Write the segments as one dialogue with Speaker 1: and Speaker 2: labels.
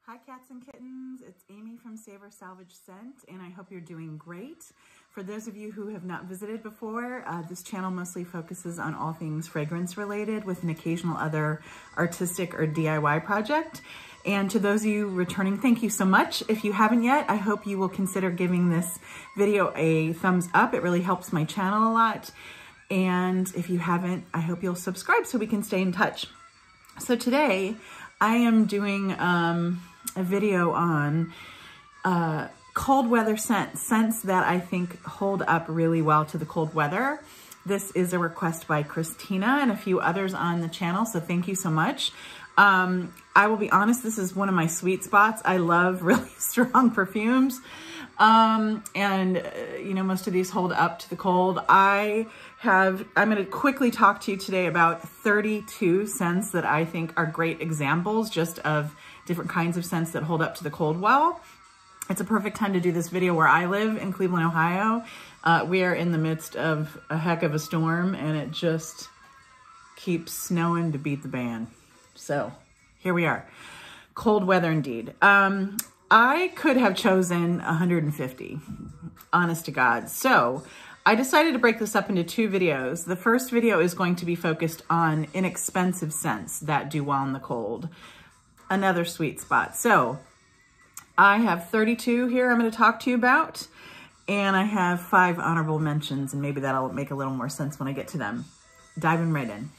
Speaker 1: Hi cats and kittens, it's Amy from Savor, Salvage, Scent, and I hope you're doing great. For those of you who have not visited before, this channel mostly focuses on all things fragrance related with an occasional other artistic or DIY project. And to those of you returning, thank you so much. If you haven't yet, I hope you will consider giving this video a thumbs up. It really helps my channel a lot. And if you haven't, I hope you'll subscribe so we can stay in touch. So today I am doing a video on cold weather scents that I think hold up really well to the cold weather. This is a request by Christina and a few others on the channel, so thank you so much. I will be honest, this is one of my sweet spots. I love really strong perfumes. You know, most of these hold up to the cold. I'm going to quickly talk to you today about 32 scents that I think are great examples just of different kinds of scents that hold up to the cold well. It's a perfect time to do this video where I live in Cleveland, Ohio. We are in the midst of a heck of a storm and it just keeps snowing to beat the band. So here we are. Cold weather indeed. I could have chosen 150, honest to God. So I decided to break this up into two videos. The first video is going to be focused on inexpensive scents that do well in the cold. Another sweet spot. So I have 32 here I'm going to talk to you about, and I have 5 honorable mentions, and maybe that'll make a little more sense when I get to them. Diving right in.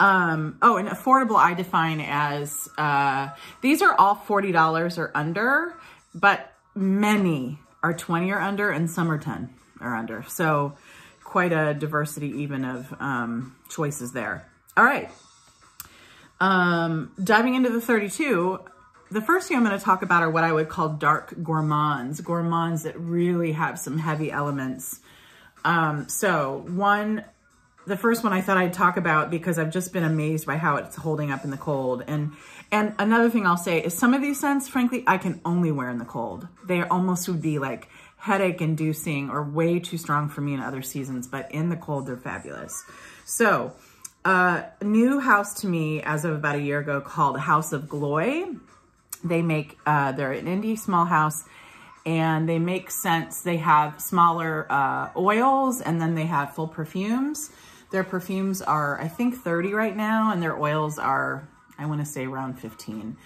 Speaker 1: Oh, and affordable I define as, these are all $40 or under, but many are 20 or under and some are 10 or under. So quite a diversity even of choices there. All right. Diving into the 32, the first few I'm going to talk about are what I would call dark gourmands. Gourmands that really have some heavy elements. The first one I thought I'd talk about because I've just been amazed by how it's holding up in the cold. And another thing I'll say is some of these scents, frankly, I can only wear in the cold. They almost would be like headache inducing or way too strong for me in other seasons, but in the cold, they're fabulous. So, new house to me as of about a year ago called House of Gloi. They make, they're an indie small house and they make scents. They have smaller oils and then they have full perfumes. Their perfumes are, I think, 30 right now, and their oils are, I want to say, around 15.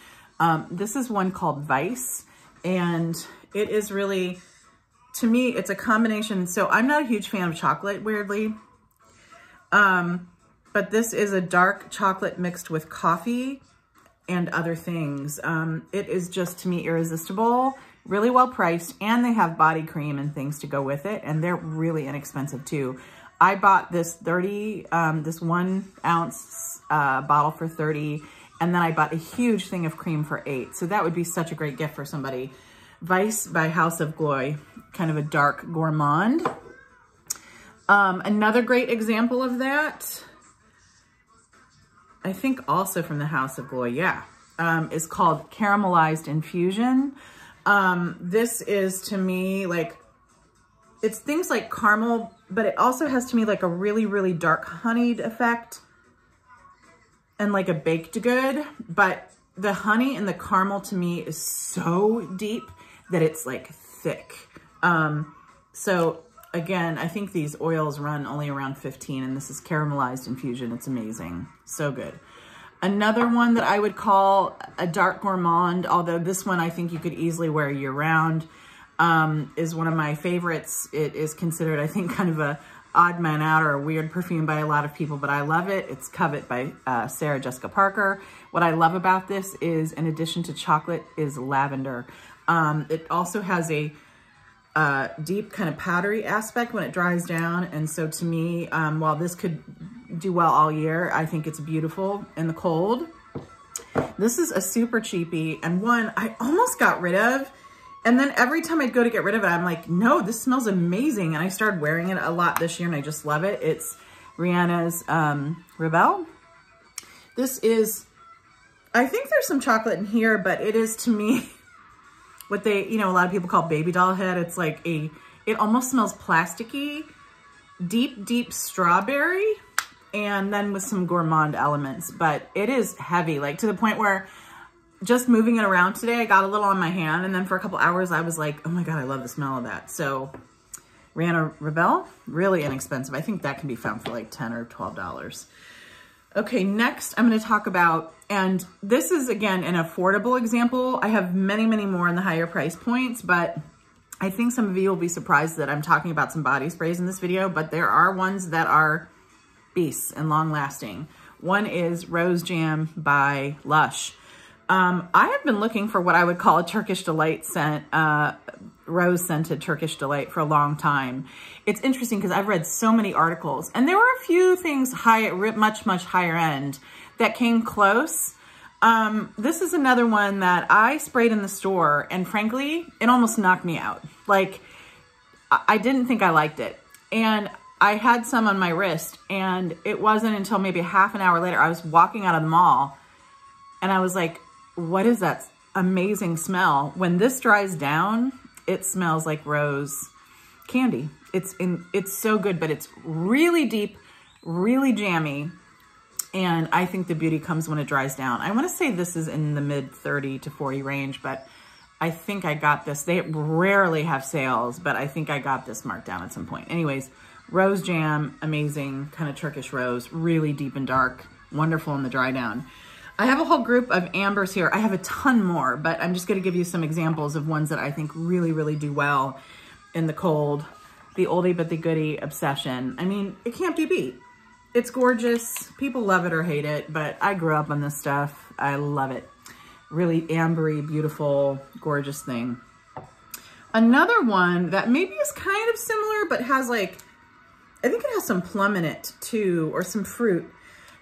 Speaker 1: This is one called Vice, and it is really, to me, it's a combination. So I'm not a huge fan of chocolate, weirdly, but this is a dark chocolate mixed with coffee and other things. It is just, to me, irresistible, really well priced, and they have body cream and things to go with it, and they're really inexpensive too. I bought this 1 ounce bottle for 30, and then I bought a huge thing of cream for 8. So that would be such a great gift for somebody. Vice by House of Gloi, kind of a dark gourmand. Another great example of that, I think also from the House of Gloi, yeah, is called Caramelized Infusion. This is, to me, like, it's things like caramel, but it also has to me like a really, really dark honeyed effect and like a baked good. But the honey and the caramel to me is so deep that it's like thick. So again, I think these oils run only around 15, and this is Caramelized Infusion. It's amazing. So good. Another one that I would call a dark gourmand, although this one I think you could easily wear year round, is one of my favorites. It is considered, I think, kind of a odd man out or a weird perfume by a lot of people, but I love it. It's Covet by Sarah Jessica Parker. What I love about this is, in addition to chocolate, is lavender. It also has a deep kind of powdery aspect when it dries down, and so to me, while this could do well all year, I think it's beautiful in the cold. This is a super cheapie, and one I almost got rid of. And then every time I'd go to get rid of it, I'm like, no, this smells amazing. And I started wearing it a lot this year and I just love it. It's Rihanna's Rebelle. This is, I think there's some chocolate in here, but it is, to me, what they, you know, a lot of people call baby doll head. It's like it almost smells plasticky, deep, deep strawberry, and then with some gourmand elements. But it is heavy, like to the point where just moving it around today, I got a little on my hand, and then for a couple hours, I was like, oh my God, I love the smell of that. So Rihanna Rebelle, really inexpensive. I think that can be found for like $10 or $12. Okay, next I'm gonna talk about, and this is again an affordable example. I have many, many more in the higher price points, but I think some of you will be surprised that I'm talking about some body sprays in this video, but there are ones that are beasts and long lasting. One is Rose Jam by Lush. I have been looking for what I would call a Turkish delight scent, rose scented Turkish delight for a long time. It's interesting because I've read so many articles, and there were a few things much higher end that came close. This is another one that I sprayed in the store, and frankly, it almost knocked me out. Like, I didn't think I liked it. And I had some on my wrist, and it wasn't until maybe half an hour later, I was walking out of the mall, and I was like, what is that amazing smell? When this dries down, it smells like rose candy. It's so good, but it's really deep, really jammy. And I think the beauty comes when it dries down. I want to say this is in the mid 30 to 40 range, but I think I got this. They rarely have sales, but I think I got this marked down at some point. Anyways, Rose Jam, amazing, kind of Turkish rose, really deep and dark, wonderful in the dry down. I have a whole group of ambers here. I have a ton more, but I'm just going to give you some examples of ones that I think really, really do well in the cold. The oldie but the goodie obsession. I mean, it can't be beat. It's gorgeous. People love it or hate it, but I grew up on this stuff. I love it. Really ambery, beautiful, gorgeous thing. Another one that maybe is kind of similar, but has like, I think it has some plum in it too, or some fruit.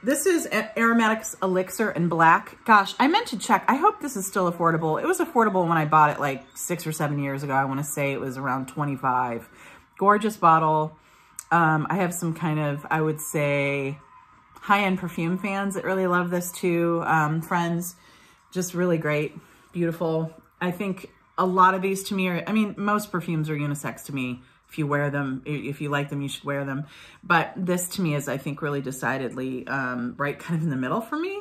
Speaker 1: This is Aromatics Elixir in black. Gosh, I meant to check. I hope this is still affordable. It was affordable when I bought it like 6 or 7 years ago. I want to say it was around 25. Gorgeous bottle. I have some kind of, I would say, high-end perfume fans that really love this too. Friends, just really great, beautiful. I think a lot of these to me are, I mean, most perfumes are unisex to me. If you wear them, if you like them, you should wear them. But this to me is, I think, really decidedly right kind of in the middle for me.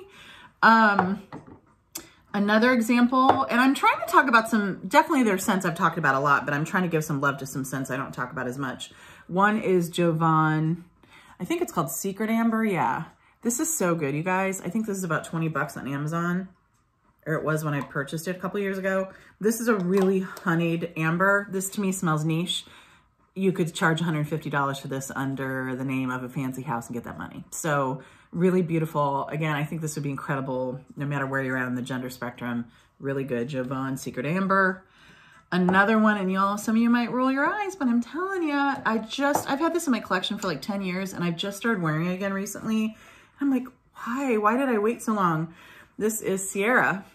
Speaker 1: Another example, and I'm trying to talk about some, definitely there's scents I've talked about a lot, but I'm trying to give some love to some scents I don't talk about as much. One is Jovan. I think it's called Secret Amber. Yeah, this is so good, you guys. I think this is about 20 bucks on Amazon, or it was when I purchased it a couple years ago. This is a really honeyed amber. This to me smells niche. You could charge $150 for this under the name of a fancy house and get that money. So really beautiful. Again, I think this would be incredible no matter where you're at on the gender spectrum. Really good. Jovan Secret Amber. Another one, and y'all, some of you might roll your eyes, but I'm telling you, I've had this in my collection for like 10 years, and I've just started wearing it again recently. I'm like, why? Why did I wait so long? This is Ciara.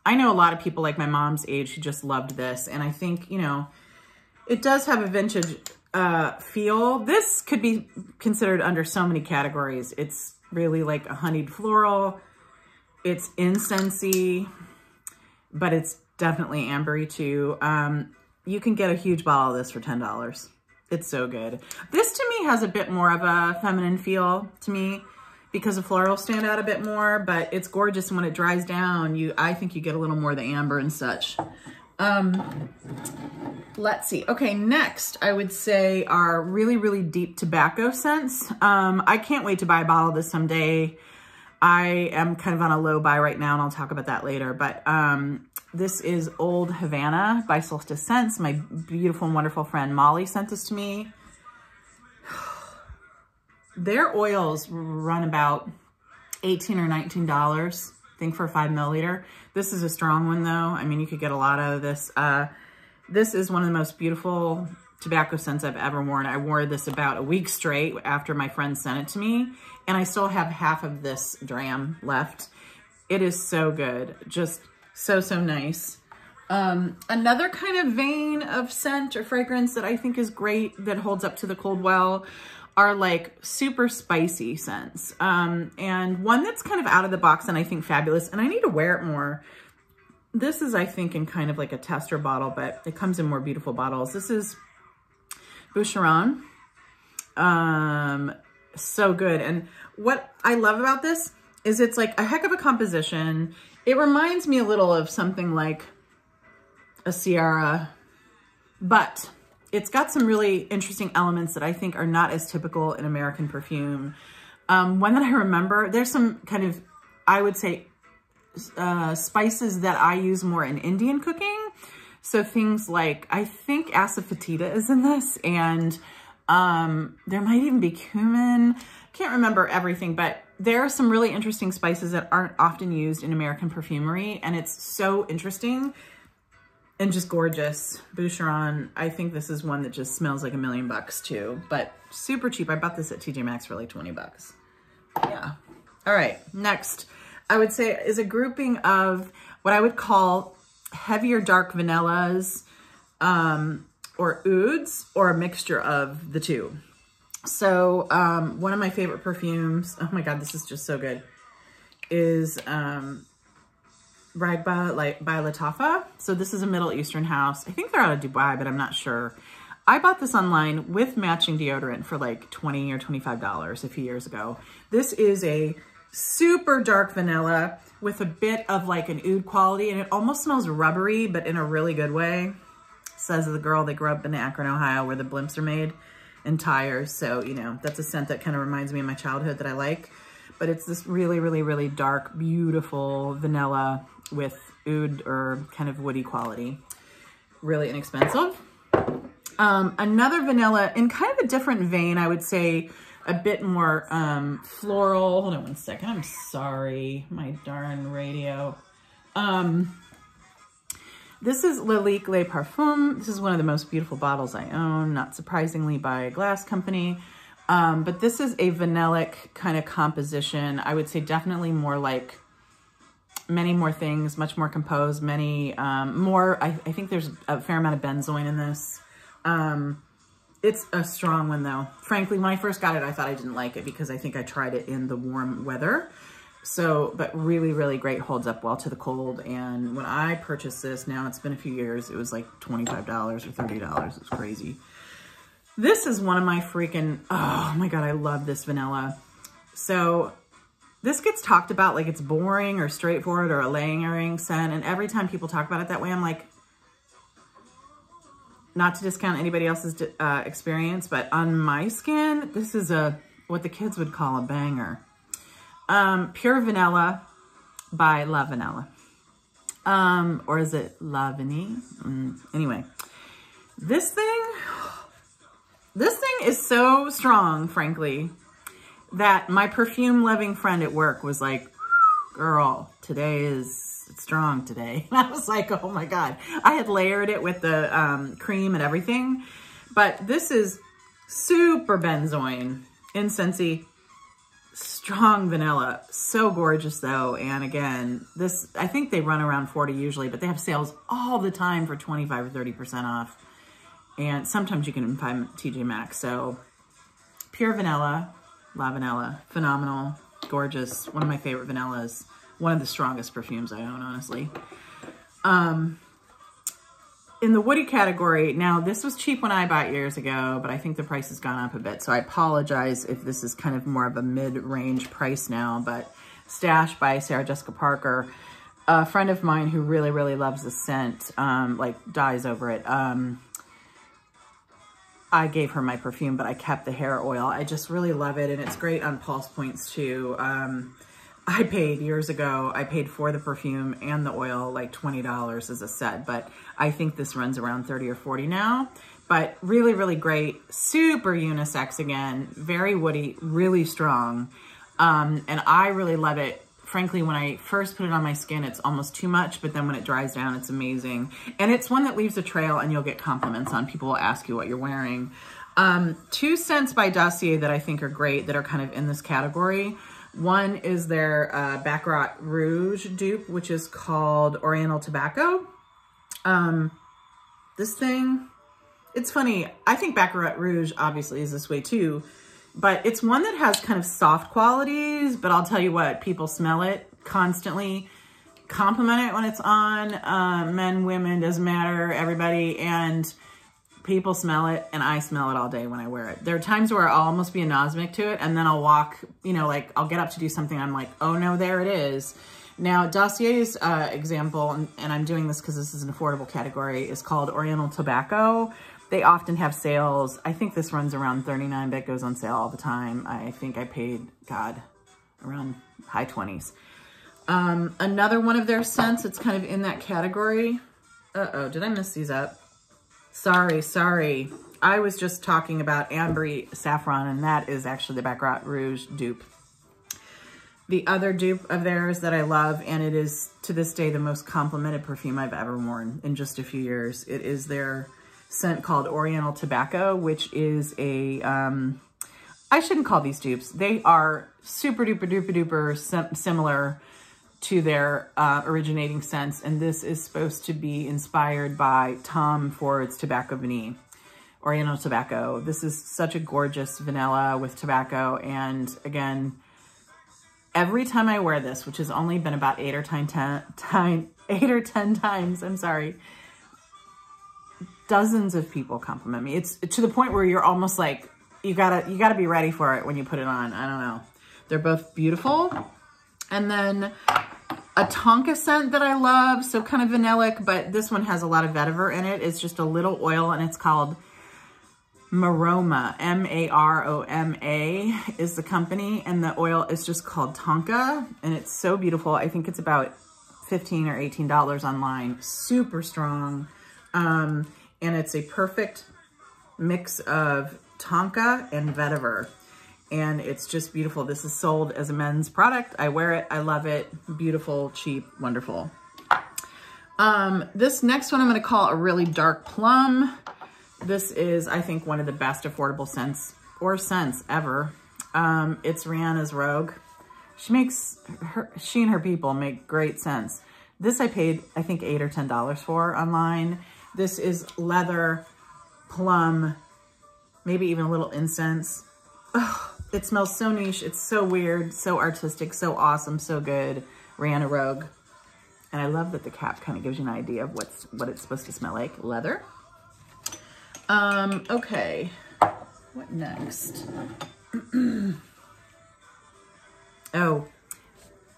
Speaker 1: I know a lot of people like my mom's age who just loved this, and I think, you know, it does have a vintage feel. This could be considered under so many categories. It's really like a honeyed floral. It's incensey, but it's definitely ambery too. You can get a huge bottle of this for $10. It's so good. This to me has a bit more of a feminine feel to me because the florals stand out a bit more, but it's gorgeous. And when it dries down, I think you get a little more of the amber and such. Let's see. Okay, next I would say are really, really deep tobacco scents. I can't wait to buy a bottle of this someday. I am kind of on a low buy right now, and I'll talk about that later. But this is Old Havana by Solstice Scents. My beautiful and wonderful friend Molly sent this to me. Their oils run about $18 or $19, I think, for a 5 milliliter. This is a strong one, though. I mean, you could get a lot out of this. This is one of the most beautiful tobacco scents I've ever worn. I wore this about a week straight after my friend sent it to me, and I still have half of this dram left. It is so good. Just so, so nice. Another kind of vein of scent or fragrance that I think is great that holds up to the cold well are like super spicy scents. And one that's kind of out of the box and I think fabulous, and I need to wear it more. This is, I think, in kind of like a tester bottle, but it comes in more beautiful bottles. This is Boucheron. So good. And what I love about this, is it's like a heck of a composition. It reminds me a little of something like a Ciara, but it's got some really interesting elements that I think are not as typical in American perfume. One that I remember, there's some kind of, I would say, spices that I use more in Indian cooking. So things like, I think asafoetida is in this, and there might even be cumin. Can't remember everything, but there are some really interesting spices that aren't often used in American perfumery, and it's so interesting and just gorgeous. Boucheron, I think this is one that just smells like $1,000,000 too, but super cheap. I bought this at TJ Maxx for like 20 bucks. Yeah. All right, next, I would say is a grouping of what I would call heavier dark vanillas, or ouds, or a mixture of the two. So one of my favorite perfumes, oh my God, this is just so good, is Rag by Lattafa. So this is a Middle Eastern house. I think they're out of Dubai, but I'm not sure. I bought this online with matching deodorant for like $20 or $25 a few years ago. This is a super dark vanilla with a bit of like an oud quality, and it almost smells rubbery, but in a really good way. Says the girl that grew up in Akron, Ohio, where the blimps are made, and tires. So, you know, that's a scent that kind of reminds me of my childhood that I like. But it's this really, really, really dark, beautiful vanilla with oud or kind of woody quality. Really inexpensive. Another vanilla in kind of a different vein, I would say a bit more floral. Hold on one second. I'm sorry. My darn radio. This is Lilique Les Parfums. This is one of the most beautiful bottles I own, not surprisingly, by a glass company. But this is a vanillic kind of composition. I would say definitely more like many more things, much more composed, many more. I think there's a fair amount of benzoin in this. It's a strong one though. Frankly, when I first got it, I thought I didn't like it because I think I tried it in the warm weather. So, but really, really great, holds up well to the cold. And when I purchased this, now it's been a few years, it was like $25 or $30. It was crazy. This is one of my freaking, oh my God, I love this vanilla. So this gets talked about like it's boring or straightforward or a layering scent. And every time people talk about it that way, I'm like, not to discount anybody else's experience, but on my skin, this is what the kids would call a banger. Pure Vanilla by La Vanilla. Or is it La Vanille? Anyway, this thing is so strong, frankly, that my perfume loving friend at work was like, girl, it's strong today. And I was like, oh my God. I had layered it with the cream and everything, but this is super benzoin, incensey, strong vanilla. So gorgeous though. And again, this, I think they run around 40 usually, but they have sales all the time for 25 or 30% off. And sometimes you can find TJ Maxx. So Pure Vanilla, La Vanilla, phenomenal, gorgeous. One of my favorite vanillas. One of the strongest perfumes I own, honestly. In the woody category, now this was cheap when I bought years ago, but I think the price has gone up a bit. So I apologize if this is kind of more of a mid-range price now, but Stash by Sarah Jessica Parker, a friend of mine who really, really loves the scent, like dies over it. I gave her my perfume, but I kept the hair oil. I just really love it, and it's great on pulse points too. I paid years ago, I paid for the perfume and the oil like $20 as a set, but I think this runs around 30 or 40 now. But really, really great, super unisex again, very woody, really strong. And I really love it. Frankly, when I first put it on my skin, it's almost too much, but then when it dries down, it's amazing. And it's one that leaves a trail and you'll get compliments on. People will ask you what you're wearing. Two scents by Dossier that I think are great that are kind of in this category. One is their Baccarat Rouge dupe, which is called Oriental Tobacco. This thing, it's funny. I think Baccarat Rouge obviously is this way too, but it's one that has kind of soft qualities, but I'll tell you what, people smell it constantly, compliment it when it's on, men, women, doesn't matter, everybody. And People smell it, and I smell it all day when I wear it. There are times where I'll almost be anosmic to it, and then I'll walk, you know, like I'll get up to do something. I'm like, oh no, there it is. Now, Dossier's example, and I'm doing this because this is an affordable category, is called Oriental Tobacco. They often have sales. I think this runs around $39, but it goes on sale all the time. I think I paid, God, around high 20s. Another one of their scents, it's kind of in that category. Uh-oh, did I mess these up? Sorry. I was just talking about Ambery Saffron, and that is actually the Baccarat Rouge dupe. The other dupe of theirs that I love, and it is to this day the most complimented perfume I've ever worn in just a few years. It is their scent called Oriental Tobacco, which is a, I shouldn't call these dupes. They are super duper similar to their originating scents, and this is supposed to be inspired by Tom Ford's Tobacco Vanille, Oriental Tobacco. This is such a gorgeous vanilla with tobacco, and again, every time I wear this, which has only been about 8 or 10 times, I'm sorry, dozens of people compliment me. It's to the point where you're almost like, you gotta be ready for it when you put it on. I don't know. They're both beautiful. And then a Tonka scent that I love, so kind of vanillic, but this one has a lot of vetiver in it. It's just a little oil, and it's called Maroma, M-A-R-O-M-A is the company, and the oil is just called Tonka, and it's so beautiful. I think it's about $15 or $18 online. Super strong, and it's a perfect mix of Tonka and vetiver, and it's just beautiful. This is sold as a men's product. I wear it. I love it. Beautiful, cheap, wonderful. This next one I'm going to call a really dark plum. This is, I think, one of the best affordable scents ever. It's Rihanna's Rogue. She and her people make great scents. This I paid, I think, $8 or $10 for online. This is leather, plum, maybe even a little incense. Oh, it smells so niche. It's so weird, so artistic, so awesome, so good. Rihanna Rogue. And I love that the cap kind of gives you an idea of what it's supposed to smell like. Leather. Okay, what next? Oh,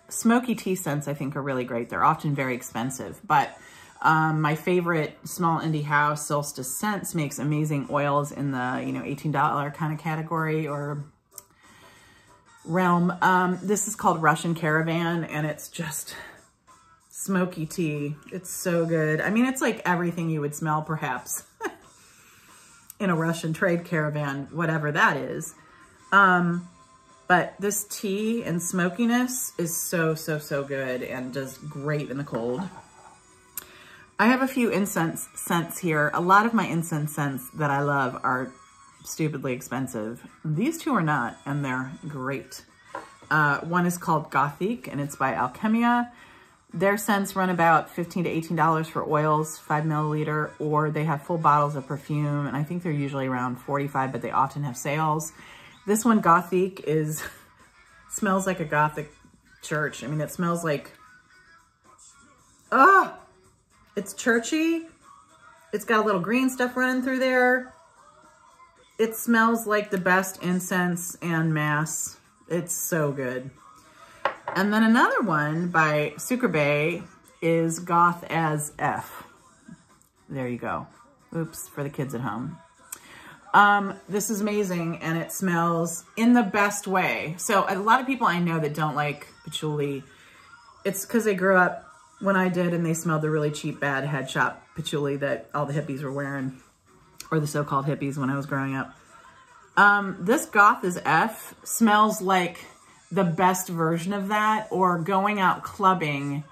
Speaker 1: smoky tea scents I think are really great. They're often very expensive, but my favorite small indie house, Solstice Scents, makes amazing oils in the, $18 kind of category or realm. This is called Russian Caravan, and it's just smoky tea. It's so good. I mean, it's like everything you would smell perhaps in a Russian trade caravan, whatever that is. But this tea and smokiness is so good and does great in the cold. I have a few incense scents here. A lot of my incense scents that I love are stupidly expensive. These two are not, and they're great. One is called Gothique, and it's by Alchemia. Their scents run about $15 to $18 for oils, 5 milliliter, or they have full bottles of perfume, and I think they're usually around $45, but they often have sales. This one, Gothique, smells like a Gothic church. I mean, it smells like, it's churchy. It's got a little green stuff running through there. It smells like the best incense and mass. It's so good. And then another one by Sucre is Goth as F. There you go. Oops, for the kids at home. This is amazing, and it smells in the best way. So a lot of people I know that don't like patchouli, it's because they grew up when I did, and they smelled the really cheap, bad head shop patchouli that all the hippies were wearing, or the so-called hippies when I was growing up. This Goth as F smells like the best version of that, or going out clubbing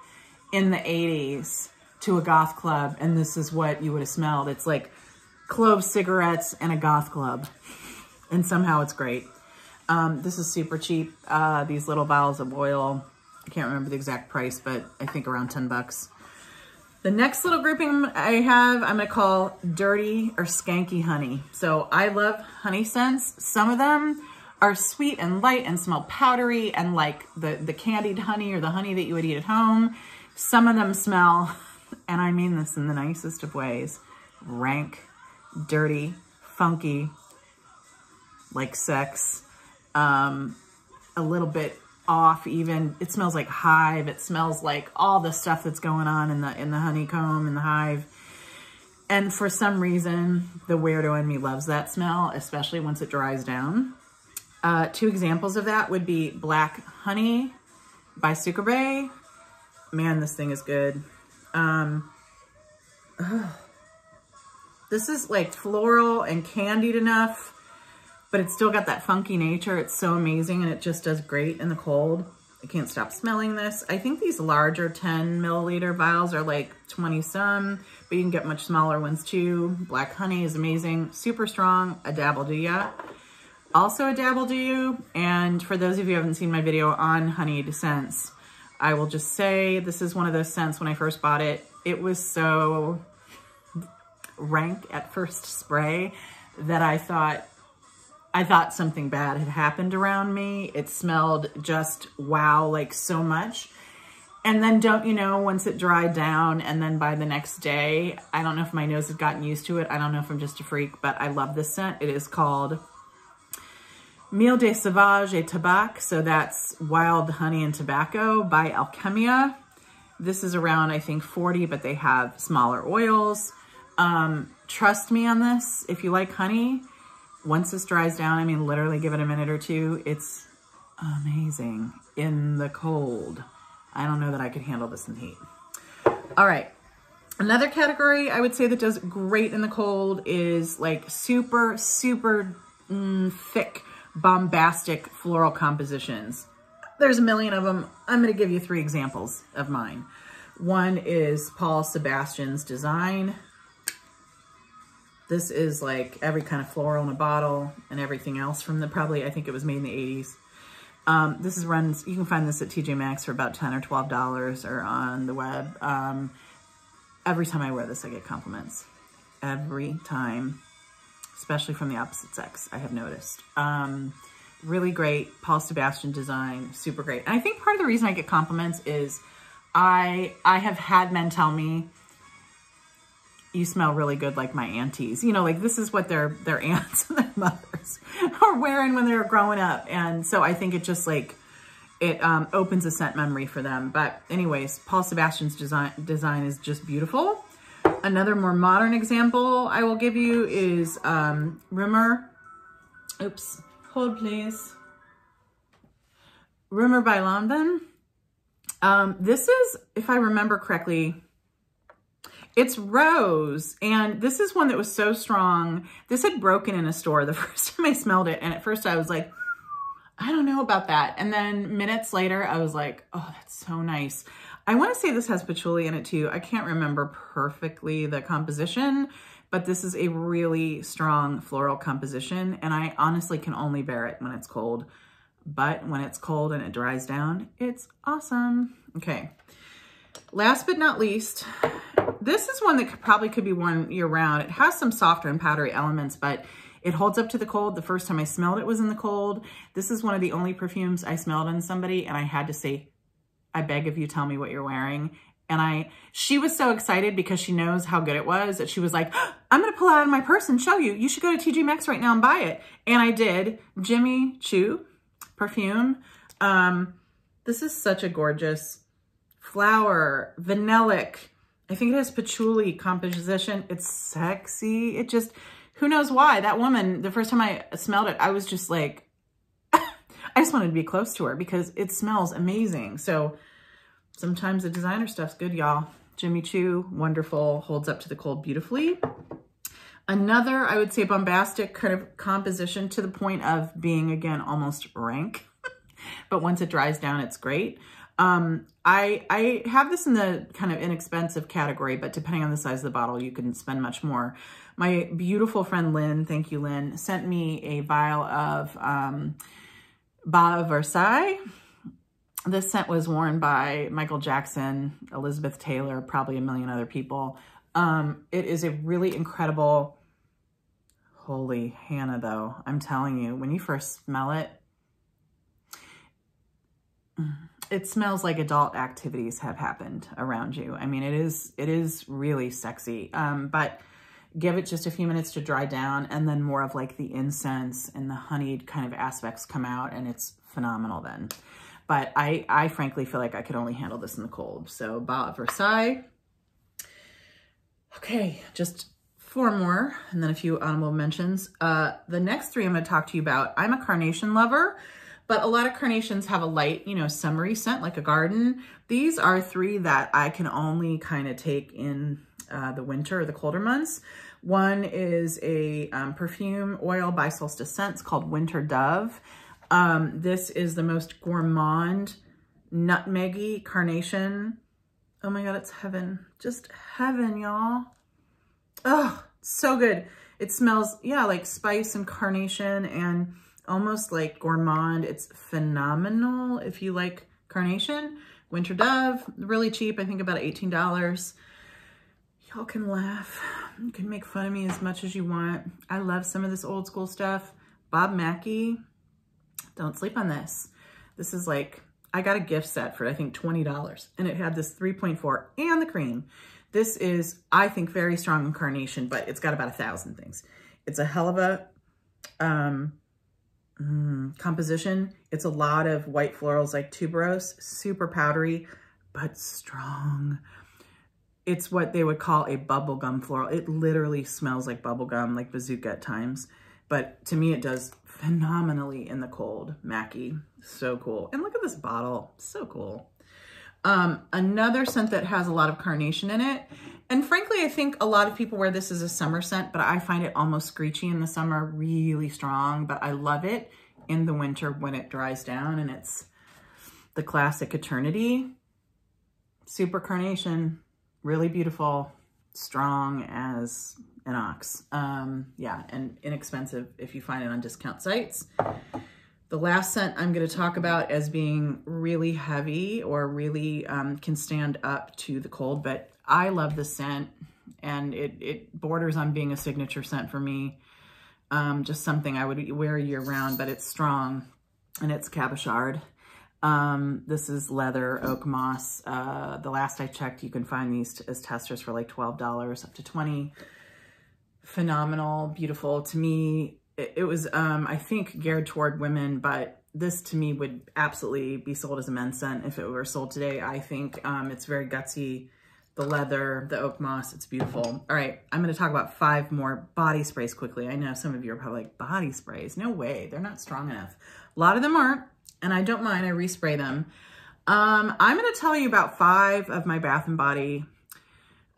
Speaker 1: in the 80s to a goth club, and this is what you would have smelled. It's like clove cigarettes and a goth club, and somehow it's great. This is super cheap. These little vials of oil, I can't remember the exact price, but I think around 10 bucks. The next little grouping I have, I'm gonna call dirty or skanky honey. So I love honey scents. Some of them are sweet and light and smell powdery and like the candied honey or the honey that you would eat at home. Some of them smell, and I mean this in the nicest of ways, rank dirty, funky, like sex, a little bit off even. It smells like hive. It smells like all the stuff that's going on in the honeycomb and the hive. And for some reason, the weirdo in me loves that smell, especially once it dries down. 2 examples of that would be Black Honey by Sucre. Man, this thing is good. This is like floral and candied enough, but it's still got that funky nature. It's so amazing, and it just does great in the cold. I can't stop smelling this. I think these larger 10 milliliter vials are like 20 some, but you can get much smaller ones too. Black Honey is amazing, super strong. A dabble do ya. Also a dabble do you. And for those of you who haven't seen my video on honeyed scents, I will just say this is one of those scents. When I first bought it, it was so rank at first spray that I thought something bad had happened around me. It smelled just wow, like so much. And then don't you know, once it dried down, and then by the next day, I don't know if my nose had gotten used to it. I don't know if I'm just a freak, but I love this scent. It is called Miel de Sauvage et Tabac. So that's wild honey and tobacco by Alchemia. This is around, I think, 40, but they have smaller oils. Trust me on this. If you like honey, once this dries down, I mean, literally give it a minute or two. It's amazing in the cold. I don't know that I could handle this in heat. All right. Another category I would say that does great in the cold is like super, super thick, bombastic floral compositions. There's a million of them. I'm going to give you 3 examples of mine. One is Paul Sebastian's Design. This is like every kind of floral in a bottle and everything else from the, probably, I think it was made in the 80s. This is runs, you can find this at TJ Maxx for about $10 or $12 or on the web. Every time I wear this, I get compliments. Every time, especially from the opposite sex, I have noticed. Really great, Paul Sebastian Design, super great. And I think part of the reason I get compliments is I have had men tell me, you smell really good like my aunties. You know, like this is what their aunts and their mothers are wearing when they were growing up. And so I think it just like, it opens a scent memory for them. But anyways, Paul Sebastian's design is just beautiful. Another more modern example I will give you is Rumor. Oops, hold please. Rumor by Lanvin. This is, if I remember correctly, it's rose, and this is one that was so strong. This had broken in a store the first time I smelled it, and at first I was like, I don't know about that. And then minutes later, I was like, oh, that's so nice. I want to say this has patchouli in it too. I can't remember perfectly the composition, but this is a really strong floral composition, and I honestly can only bear it when it's cold. But when it's cold and it dries down, it's awesome. Okay. Last but not least, this is one that probably could be worn year round. It has some softer and powdery elements, but it holds up to the cold. The first time I smelled it was in the cold. This is one of the only perfumes I smelled on somebody, and I had to say, I beg of you, tell me what you're wearing. And she was so excited because she knows how good it was that she was like, I'm going to pull it out of my purse and show you. You should go to TJ Maxx right now and buy it. And I did. Jimmy Choo perfume. This is such a gorgeous flower, vanillic. I think it has patchouli composition. It's sexy. It just, who knows why? That woman, the first time I smelled it, I was just like, I just wanted to be close to her because it smells amazing. So sometimes the designer stuff's good, y'all. Jimmy Choo, wonderful, holds up to the cold beautifully. Another, I would say, bombastic kind of composition to the point of being, again, almost rank. But once it dries down, it's great. I have this in the kind of inexpensive category, but depending on the size of the bottle, you can spend much more. My beautiful friend Lynn, thank you, Lynn, sent me a vial of Bas Versailles. This scent was worn by Michael Jackson, Elizabeth Taylor, probably a million other people. It is a really incredible, holy Hannah though, I'm telling you, when you first smell it, it smells like adult activities have happened around you. I mean, it is really sexy. But Give it just a few minutes to dry down, and then more of like the incense and the honeyed kind of aspects come out, and it's phenomenal then. But I frankly feel like I could only handle this in the cold. So Bas at Versailles. Okay, just 4 more, and then a few honorable mentions. The next 3 I'm going to talk to you about. I'm a carnation lover, but a lot of carnations have a light, you know, summery scent like a garden. These are 3 that I can only kind of take in the winter or the colder months. One is a perfume oil by Solstice Scents called Winter Dove. This is the most gourmand, nutmeggy carnation. Oh my God, it's heaven. Just heaven, y'all. Oh, so good. It smells, yeah, like spice and carnation and almost like gourmand. It's phenomenal if you like carnation. Winter Dove, really cheap. I think about $18. Y'all can laugh. You can make fun of me as much as you want. I love some of this old school stuff. Bob Mackie, don't sleep on this. This is like, I got a gift set for, I think, $20, and it had this 3.4 and the cream. This is, I think, very strong in carnation, but it's got about 1,000 things. It's a hell of a composition. It's a lot of white florals like tuberose, super powdery, but strong. It's what they would call a bubblegum floral. It literally smells like bubblegum, like bazooka at times. But to me, it does phenomenally in the cold. Mackie, so cool. And look at this bottle, so cool. Another scent that has a lot of carnation in it. And frankly, I think a lot of people wear this as a summer scent, but I find it almost screechy in the summer, really strong, but I love it in the winter when it dries down, and it's the classic Eternity. Super carnation, really beautiful, strong as an ox. Yeah, and inexpensive if you find it on discount sites. The last scent I'm going to talk about as being really heavy or really can stand up to the cold, but I love this scent, and it borders on being a signature scent for me. Just something I would wear year round, but it's strong, and it's Cabochard. This is leather, oak moss. The last I checked, you can find these as testers for like $12 up to $20. Phenomenal, beautiful. To me, it was, I think, geared toward women, but this to me would absolutely be sold as a men's scent if it were sold today. I think it's very gutsy. The leather, the oak moss, it's beautiful. All right, I'm going to talk about 5 more body sprays quickly. I know some of you are probably like, body sprays? No way, they're not strong enough. A lot of them aren't, and I don't mind, I respray them. I'm going to tell you about 5 of my Bath & Body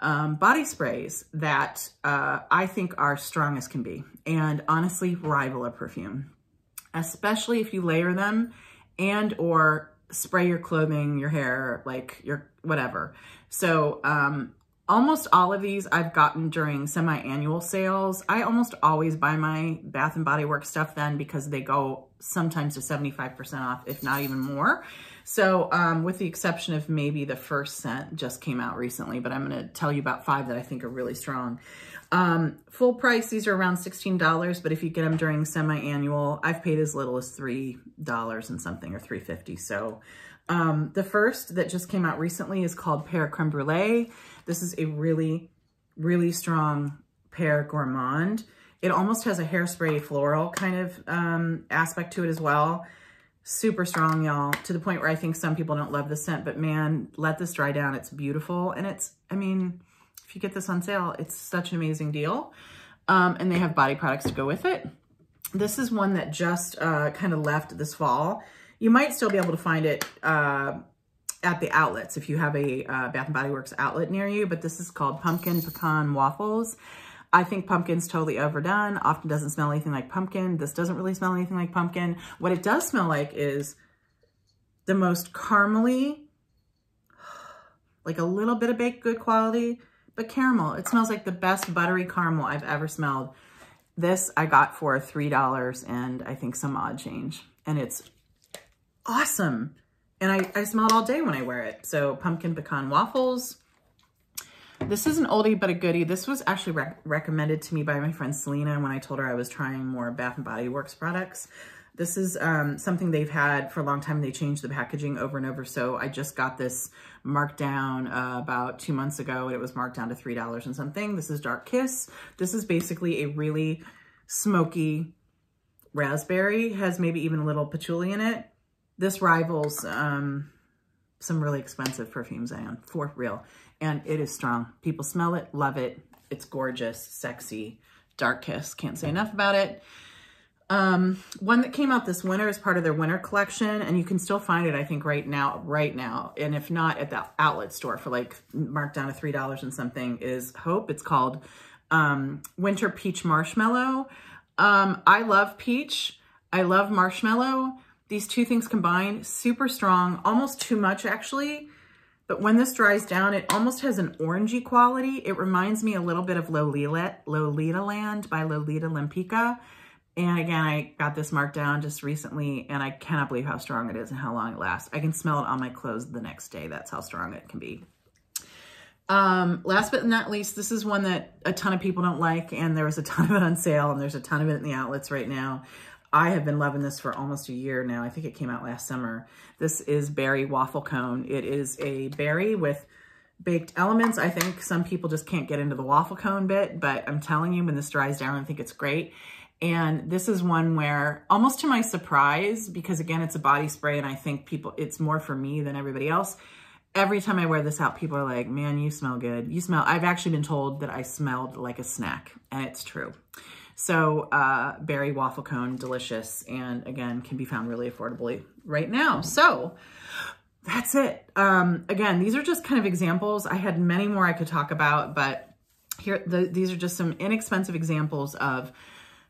Speaker 1: body sprays that I think are strong as can be, and honestly rival a perfume, especially if you layer them and or spray your clothing, your hair, like your whatever. So almost all of these I've gotten during semi-annual sales. I almost always buy my Bath & Body Works stuff then because they go sometimes to 75% off, if not even more. So with the exception of maybe the first scent just came out recently, but I'm going to tell you about 5 that I think are really strong. Full price, these are around $16, but if you get them during semi-annual, I've paid as little as $3 and something, or $3.50. So the first that just came out recently is called Pear Creme Brulee. This is a really, really strong pear gourmand. It almost has a hairspray floral kind of aspect to it as well. Super strong, y'all, to the point where I think some people don't love the scent, but man, let this dry down. It's beautiful. And it's, I mean, if you get this on sale, it's such an amazing deal. And they have body products to go with it. This is one that just kind of left this fall. You might still be able to find it at the outlets if you have a Bath & Body Works outlet near you, but this is called Pumpkin Pecan Waffles. I think pumpkin's totally overdone. Often doesn't smell anything like pumpkin. This doesn't really smell anything like pumpkin. What it does smell like is the most caramely, like a little bit of baked good quality, but caramel. It smells like the best buttery caramel I've ever smelled. This I got for $3 and I think some odd change. And it's awesome. And I smell it all day when I wear it. So Pumpkin Pecan Waffles. This is an oldie but a goodie. This was actually recommended to me by my friend Selena when I told her I was trying more Bath & Body Works products. This is something they've had for a long time. They changed the packaging over and over. So I just got this marked down about 2 months ago, and it was marked down to $3 and something. This is Dark Kiss. This is basically a really smoky raspberry, has maybe even a little patchouli in it. This rivals some really expensive perfumes I own, for real. And it is strong. People smell it, love it. It's gorgeous, sexy, Dark Kiss. Can't say enough about it. One that came out this winter is part of their winter collection, and you can still find it, I think, right now. And if not, at the outlet store for like marked down to $3 and something, is Hope. It's called Winter Peach Marshmallow. I love peach. I love marshmallow. These two things combined, super strong, almost too much actually. But when this dries down, it almost has an orangey quality. It reminds me a little bit of Lolita Land by Lolita Lempicka. And again, I got this marked down just recently, and I cannot believe how strong it is and how long it lasts. I can smell it on my clothes the next day. That's how strong it can be. Last but not least, this is one that a ton of people don't like, and there was a ton of it on sale, and there's a ton of it in the outlets right now. I have been loving this for almost a year now. I think it came out last summer. This is Berry Waffle Cone. It is a berry with baked elements. I think some people just can't get into the waffle cone bit, but I'm telling you, when this dries down, I think it's great. And this is one where, almost to my surprise, because again, it's a body spray, and I think it's more for me than everybody else. Every time I wear this out, people are like, man, you smell good. I've actually been told that I smelled like a snack, and it's true. So berry waffle cone, delicious, and again, can be found really affordably right now. So that's it. Again, these are just kind of examples. I had many more I could talk about, but these are just some inexpensive examples of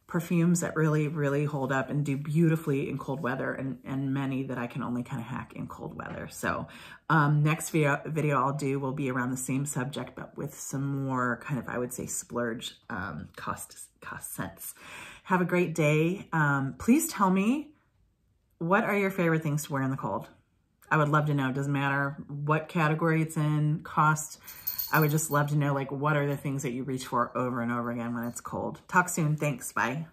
Speaker 1: perfumes that really, really hold up and do beautifully in cold weather, and many that I can only kind of hack in cold weather. So next video I'll do will be around the same subject, but with some more kind of, I would say, splurge cost sense. Have a great day. Please tell me, what are your favorite things to wear in the cold? I would love to know. It doesn't matter what category it's in, cost. I would just love to know, like, what are the things that you reach for over and over again when it's cold? Talk soon. Thanks. Bye.